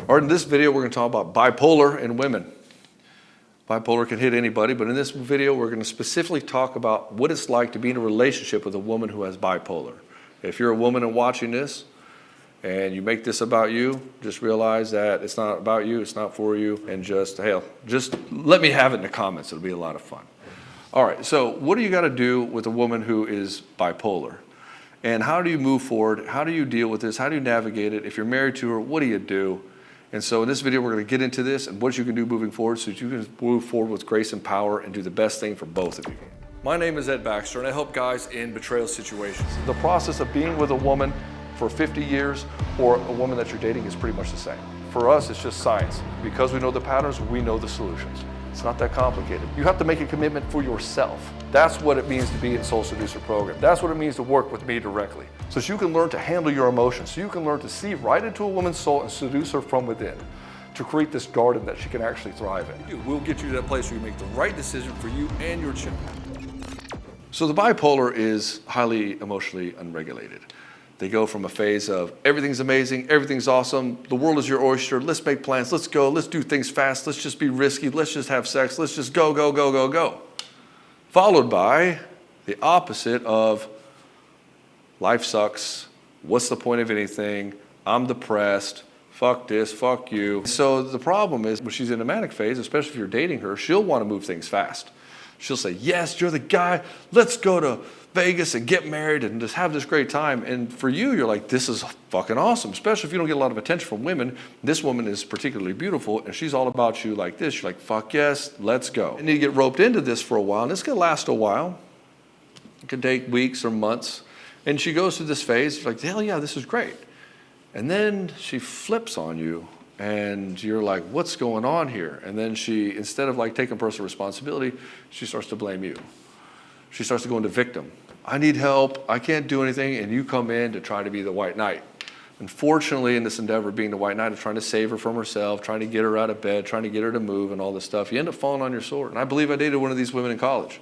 Or in this video, we're going to talk about bipolar in women. Bipolar can hit anybody, but in this video, we're going to specifically talk about what it's like to be in a relationship with a woman who has bipolar. If you're a woman and watching this, and you make this about you, just realize that it's not about you, it's not for you, and just let me have it in the comments. It'll be a lot of fun. All right, so what do you got to do with a woman who is bipolar? And how do you move forward? How do you deal with this? How do you navigate it? If you're married to her, what do you do? And so in this video, we're going to get into this and what you can do moving forward so that you can move forward with grace and power and do the best thing for both of you. My name is Ed Baxter, and I help guys in betrayal situations. The process of being with a woman for 50 years or a woman that you're dating is pretty much the same. For us, it's just science. Because we know the patterns, we know the solutions. It's not that complicated. You have to make a commitment for yourself. That's what it means to be in Soul Seducer program. That's what it means to work with me directly. So that you can learn to handle your emotions, so you can learn to see right into a woman's soul and seduce her from within, to create this garden that she can actually thrive in. We'll get you to that place where you make the right decision for you and your children. So the bipolar is highly emotionally unregulated. They go from a phase of everything's amazing, everything's awesome, the world is your oyster, let's make plans, let's go, let's do things fast, let's just be risky, let's just have sex, let's just go, go, go, go, go. Followed by the opposite of life sucks, what's the point of anything, I'm depressed, fuck this, fuck you. So the problem is when she's in a manic phase, especially if you're dating her, she'll want to move things fast. She'll say, yes, you're the guy, let's go to Vegas and get married and just have this great time. And for you, you're like, this is fucking awesome, especially if you don't get a lot of attention from women. This woman is particularly beautiful and she's all about you like this. You're like, fuck yes, let's go. And you get roped into this for a while, and it's gonna last a while. It could take weeks or months. And she goes through this phase, you're like, hell yeah, this is great. And then she flips on you and you're like, what's going on here? And then she, instead of like taking personal responsibility, she starts to blame you. She starts to go into victim. I need help, I can't do anything, and you come in to try to be the white knight. Unfortunately, in this endeavor of being the white knight, of trying to save her from herself, trying to get her out of bed, trying to get her to move and all this stuff, you end up falling on your sword. And I believe I dated one of these women in college.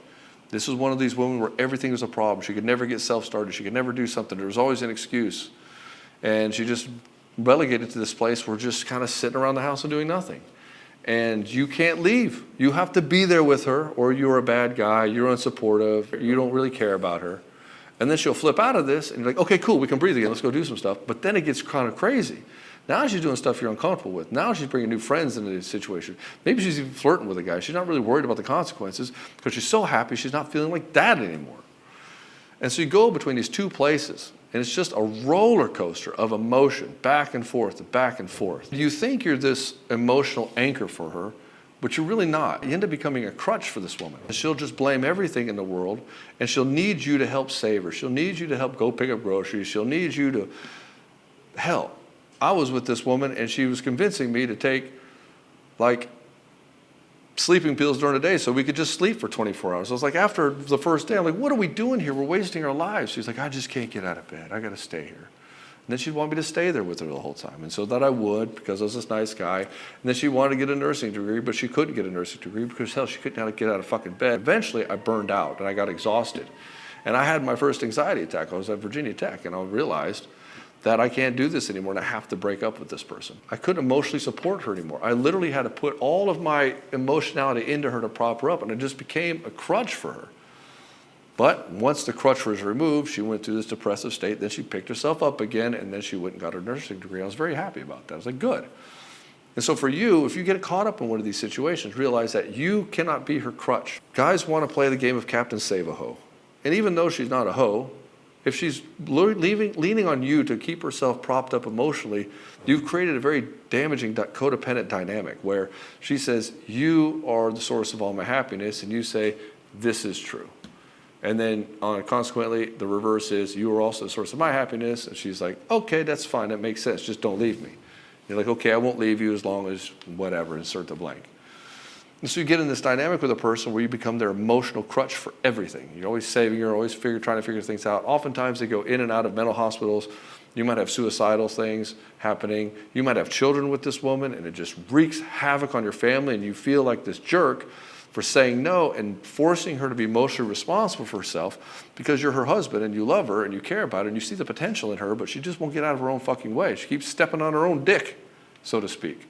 This was one of these women where everything was a problem. She could never get self-started. She could never do something. There was always an excuse. And she just relegated to this place where just kind of sitting around the house and doing nothing. And you can't leave. You have to be there with her, or you're a bad guy, you're unsupportive, you don't really care about her. And then she'll flip out of this and you're like, okay, cool, we can breathe again, let's go do some stuff. But then it gets kind of crazy. Now she's doing stuff you're uncomfortable with. Now she's bringing new friends into the situation. Maybe she's even flirting with a guy. She's not really worried about the consequences because she's so happy she's not feeling like that anymore. And so you go between these two places, and it's just a roller coaster of emotion, back and forth and back and forth. You think you're this emotional anchor for her, but you're really not. You end up becoming a crutch for this woman. She'll just blame everything in the world, and she'll need you to help save her. She'll need you to help go pick up groceries. She'll need you to, hell, I was with this woman, and she was convincing me to take, like, sleeping pills during the day so we could just sleep for 24 hours. I was like, after the first day, I'm like, what are we doing here? We're wasting our lives. She's like, I just can't get out of bed. I got to stay here. And then she'd want me to stay there with her the whole time. And so that I would, because I was this nice guy. And then she wanted to get a nursing degree, but she couldn't get a nursing degree because, hell, she couldn't get out of fucking bed. Eventually, I burned out and I got exhausted. And I had my first anxiety attack. I was at Virginia Tech, and I realized that I can't do this anymore and I have to break up with this person. I couldn't emotionally support her anymore. I literally had to put all of my emotionality into her to prop her up, and it just became a crutch for her. But once the crutch was removed, she went through this depressive state, then she picked herself up again, and then she went and got her nursing degree. I was very happy about that. I was like, good. And so for you, if you get caught up in one of these situations, realize that you cannot be her crutch. Guys want to play the game of Captain Save-A-Ho. And even though she's not a hoe, if she's leaning on you to keep herself propped up emotionally, you've created a very damaging codependent dynamic where she says, you are the source of all my happiness, and you say, this is true. And then consequently, the reverse is, you are also the source of my happiness, and she's like, okay, that's fine, that makes sense, just don't leave me. You're like, okay, I won't leave you as long as whatever, insert the blank. And so you get in this dynamic with a person where you become their emotional crutch for everything. You're always saving, you're always trying to figure things out. Oftentimes they go in and out of mental hospitals. You might have suicidal things happening. You might have children with this woman, and it just wreaks havoc on your family, and you feel like this jerk for saying no and forcing her to be emotionally responsible for herself because you're her husband and you love her and you care about her and you see the potential in her, but she just won't get out of her own fucking way. She keeps stepping on her own dick. so to speak.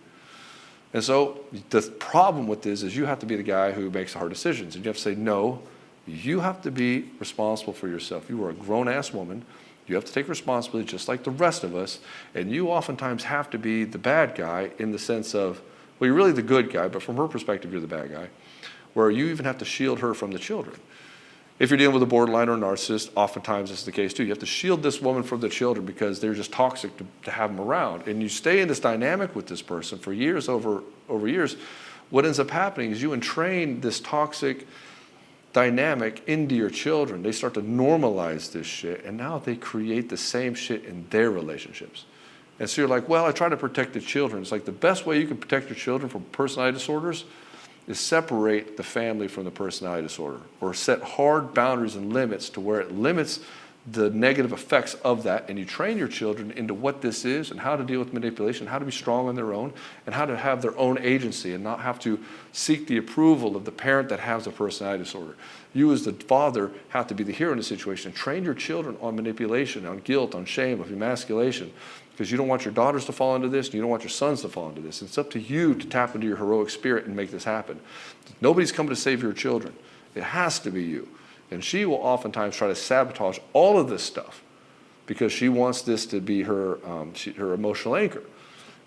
And so the problem with this is you have to be the guy who makes the hard decisions. And you have to say, no, you have to be responsible for yourself. You are a grown-ass woman. You have to take responsibility just like the rest of us. And you oftentimes have to be the bad guy in the sense of, well, you're really the good guy, but from her perspective, you're the bad guy, where you even have to shield her from the children. If you're dealing with a borderline or a narcissist, oftentimes this is the case too. You have to shield this woman from the children because they're just toxic to have them around. And you stay in this dynamic with this person for years over years. What ends up happening is you entrain this toxic dynamic into your children. They start to normalize this shit, and now they create the same shit in their relationships. And so you're like, well, I try to protect the children. It's like the best way you can protect your children from personality disorders is separate the family from the personality disorder, or set hard boundaries and limits to where it limits the negative effects of that, and you train your children into what this is and how to deal with manipulation, how to be strong on their own, and how to have their own agency and not have to seek the approval of the parent that has a personality disorder. You as the father have to be the hero in the situation. Train your children on manipulation, on guilt, on shame, of emasculation, because you don't want your daughters to fall into this, and you don't want your sons to fall into this. It's up to you to tap into your heroic spirit and make this happen. Nobody's coming to save your children. It has to be you. And she will oftentimes try to sabotage all of this stuff because she wants this to be her emotional anchor.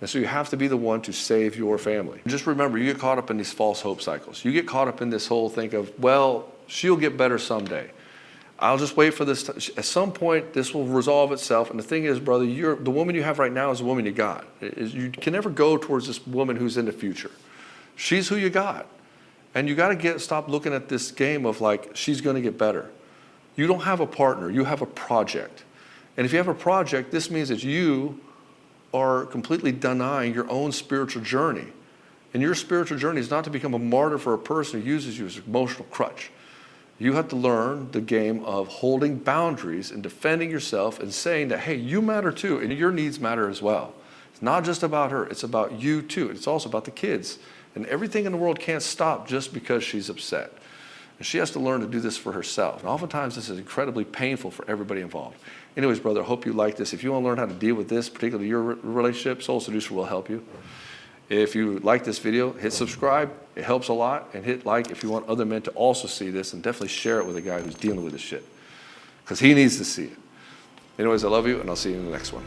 And so you have to be the one to save your family. Just remember, you get caught up in these false hope cycles. You get caught up in this whole thing of, well, she'll get better someday. I'll just wait for this. At some point, this will resolve itself. And the thing is, brother, the woman you have right now is the woman you got. You can never go towards this woman who's in the future. She's who you got. And you got to stop looking at this game of like, she's going to get better. You don't have a partner. You have a project. And if you have a project, this means that you are completely denying your own spiritual journey. And your spiritual journey is not to become a martyr for a person who uses you as an emotional crutch. You have to learn the game of holding boundaries and defending yourself and saying that, hey, you matter too, and your needs matter as well. It's not just about her. It's about you too. It's also about the kids. And everything in the world can't stop just because she's upset. And she has to learn to do this for herself. And oftentimes this is incredibly painful for everybody involved. Anyways, brother, I hope you like this. If you want to learn how to deal with this, particularly your relationship, Soul Seducer will help you. If you like this video, hit subscribe. It helps a lot. And hit like if you want other men to also see this. And definitely share it with a guy who's dealing with this shit, because he needs to see it. Anyways, I love you, and I'll see you in the next one.